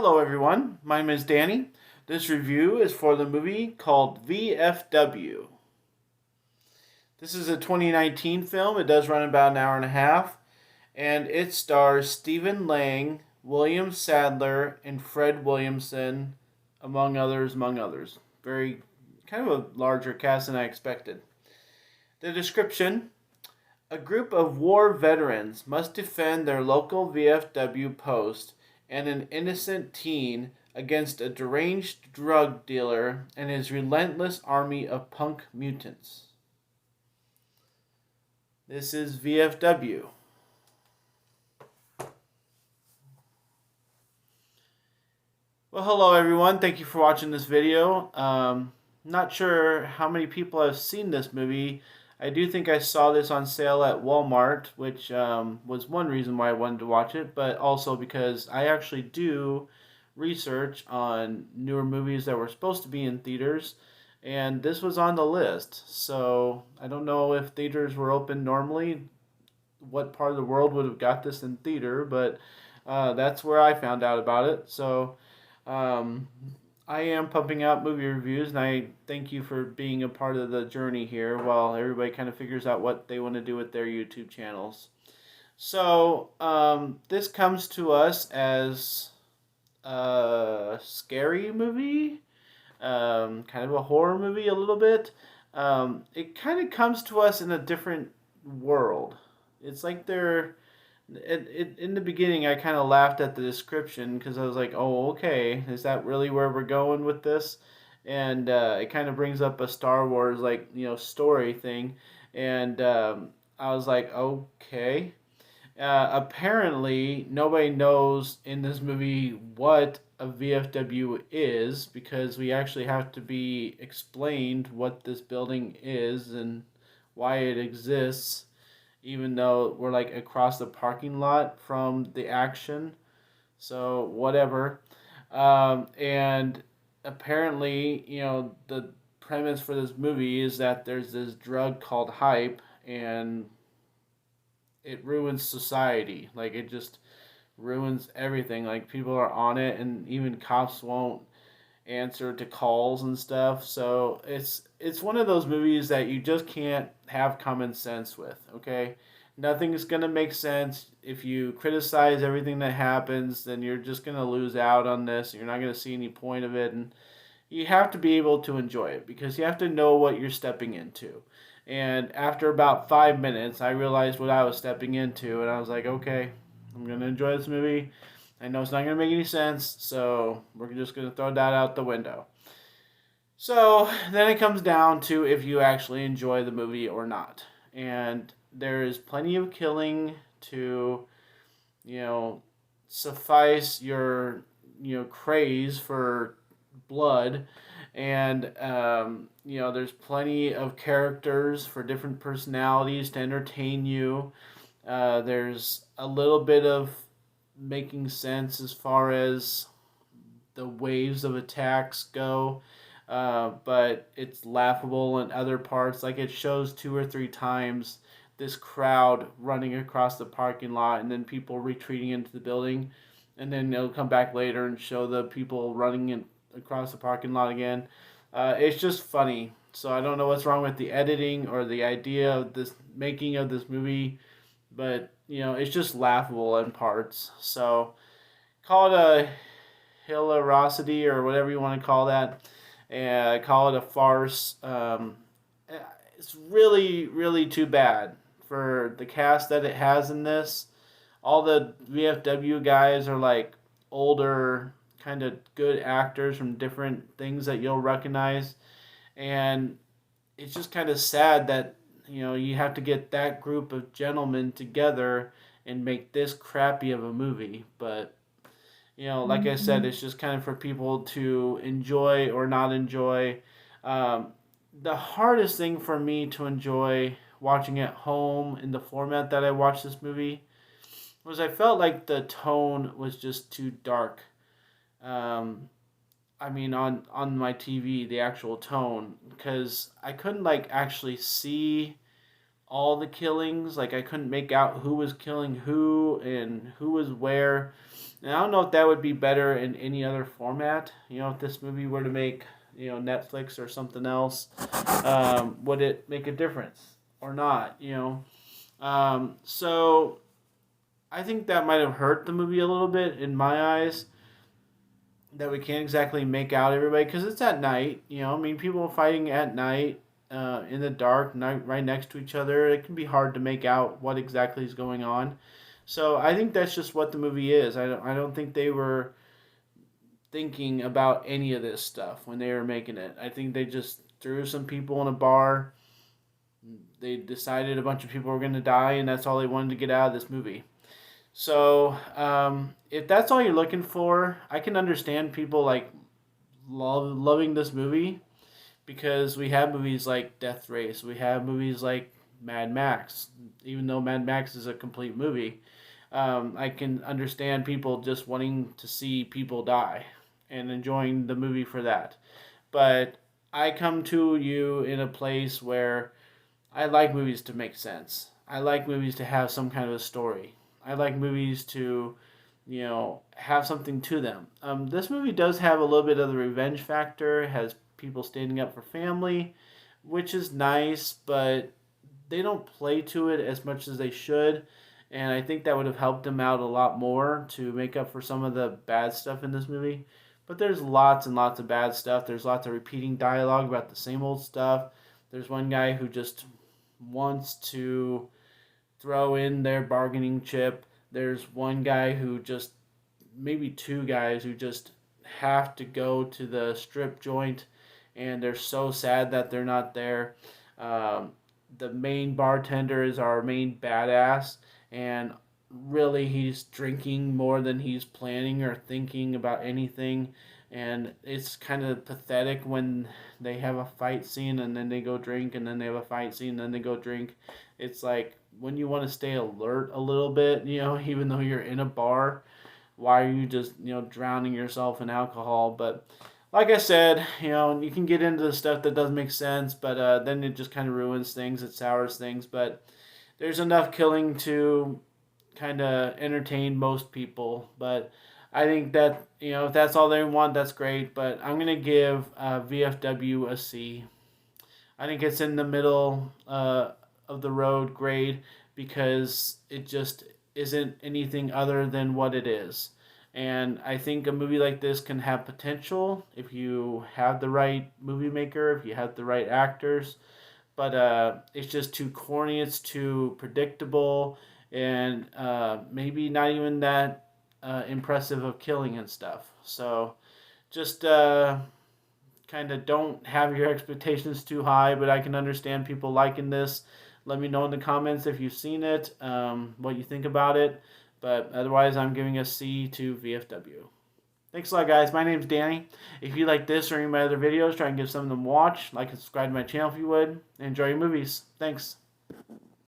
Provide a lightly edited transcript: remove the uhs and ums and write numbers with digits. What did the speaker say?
Hello everyone, my name is Danny. This review is for the movie called VFW. This is a 2019 film. It does run about an hour and a half, and it stars Stephen Lang, William Sadler, and Fred Williamson, among others. Very kind of a larger cast than I expected. The description: a group of war veterans must defend their local VFW post and an innocent teen against a deranged drug dealer and his relentless army of punk mutants. This is VFW. Well, hello everyone. Thank you for watching this video. Not sure how many people have seen this movie. I do think I saw this on sale at Walmart, which was one reason why I wanted to watch it, but also because I actually do research on newer movies that were supposed to be in theaters, and this was on the list. So I don't know if theaters were open normally, what part of the world would have got this in theater, but that's where I found out about it. So um, I am pumping out movie reviews, and I thank you for being a part of the journey here while everybody kind of figures out what they want to do with their YouTube channels. So, this comes to us as a scary movie, kind of a horror movie a little bit. It kind of comes to us in a different world. It's like they're in the beginning, I kind of laughed at the description because I was like, "Oh, okay, is that really where we're going with this?" And it kind of brings up a Star Wars story thing, and I was like, "Okay." Apparently, nobody knows in this movie what a VFW is because we actually have to be explained what this building is and why it exists, even though we're like across the parking lot from the action. So whatever. And apparently, the premise for this movie is that there's this drug called hype, and it ruins society. Like it just ruins everything. Like people are on it, and even cops won't answer to calls and stuff. So it's one of those movies that you just can't have common sense with. Okay, nothing's gonna make sense. If you criticize everything that happens, then you're just gonna lose out on this. You're not gonna see any point of it, and you have to be able to enjoy it because you have to know what you're stepping into. And after about 5 minutes, I realized what I was stepping into, and I was like, okay, I'm gonna enjoy this movie. I know it's not gonna make any sense, so we're just gonna throw that out the window. So then it comes down to if you actually enjoy the movie or not. And there is plenty of killing to, you know, suffice your, craze for blood. And, there's plenty of characters for different personalities to entertain you. There's a little bit of making sense as far as the waves of attacks go, but it's laughable in other parts. Like it shows two or three times this crowd running across the parking lot and then people retreating into the building, and then it'll come back later and show the people running across the parking lot again. It's just funny. So I don't know what's wrong with the editing or the idea of this making of this movie, but it's just laughable in parts. So call it a hilarosity or whatever you want to call that, and call it a farce. It's really, really too bad for the cast that it has in this. All the VFW guys are like older, kind of good actors from different things that you'll recognize, and it's just kind of sad that you have to get that group of gentlemen together and make this crappy of a movie. But like I said, it's just kind of for people to enjoy or not enjoy. The hardest thing for me to enjoy watching at home in the format that I watched this movie was I felt like the tone was just too dark. Um, I mean, on my TV, the actual tone, because I couldn't like actually see all the killings. Like I couldn't make out who was killing who and who was where. And I don't know if that would be better in any other format. If this movie were to make, Netflix or something else, would it make a difference or not? So I think that might have hurt the movie a little bit in my eyes. That we can't exactly make out everybody because it's at night. I mean, people fighting at night, in the dark, right next to each other. It can be hard to make out what exactly is going on. So I think that's just what the movie is. I don't think they were thinking about any of this stuff when they were making it. I think they just threw some people in a bar. They decided a bunch of people were going to die, and that's all they wanted to get out of this movie. So, if that's all you're looking for, I can understand people like loving this movie because we have movies like Death Race, we have movies like Mad Max. Even though Mad Max is a complete movie, I can understand people just wanting to see people die and enjoying the movie for that. But I come to you in a place where I like movies to make sense. I like movies to have some kind of a story. I like movies to, have something to them. This movie does have a little bit of the revenge factor. It has people standing up for family, which is nice, but they don't play to it as much as they should. And I think that would have helped them out a lot more to make up for some of the bad stuff in this movie. But there's lots and lots of bad stuff. There's lots of repeating dialogue about the same old stuff. There's one guy who just wants to throw in their bargaining chip. There's one guy who just, maybe two guys who just have to go to the strip joint and they're so sad that they're not there. Um, the main bartender is our main badass, and really he's drinking more than he's planning or thinking about anything. And it's kind of pathetic when they have a fight scene and then they go drink, and then they have a fight scene and then they go drink. It's like when you want to stay alert a little bit, even though you're in a bar, why are you just, drowning yourself in alcohol? But like I said, you can get into the stuff that doesn't make sense, but then it just kind of ruins things, it sours things. But there's enough killing to kind of entertain most people. But I think that, if that's all they want, that's great. But I'm going to give VFW a C. I think it's in the middle of the road grade because it just isn't anything other than what it is. And I think a movie like this can have potential if you have the right movie maker, if you have the right actors. But it's just too corny, it's too predictable, and maybe not even that impressive of killing and stuff. So just kind of don't have your expectations too high, but I can understand people liking this. Let me know in the comments if you've seen it, what you think about it. But otherwise, I'm giving a C to VFW. Thanks a lot, guys. My name's Danny. If you like this or any of my other videos, try and give some of them a watch. Like and subscribe to my channel if you would. And enjoy your movies. Thanks.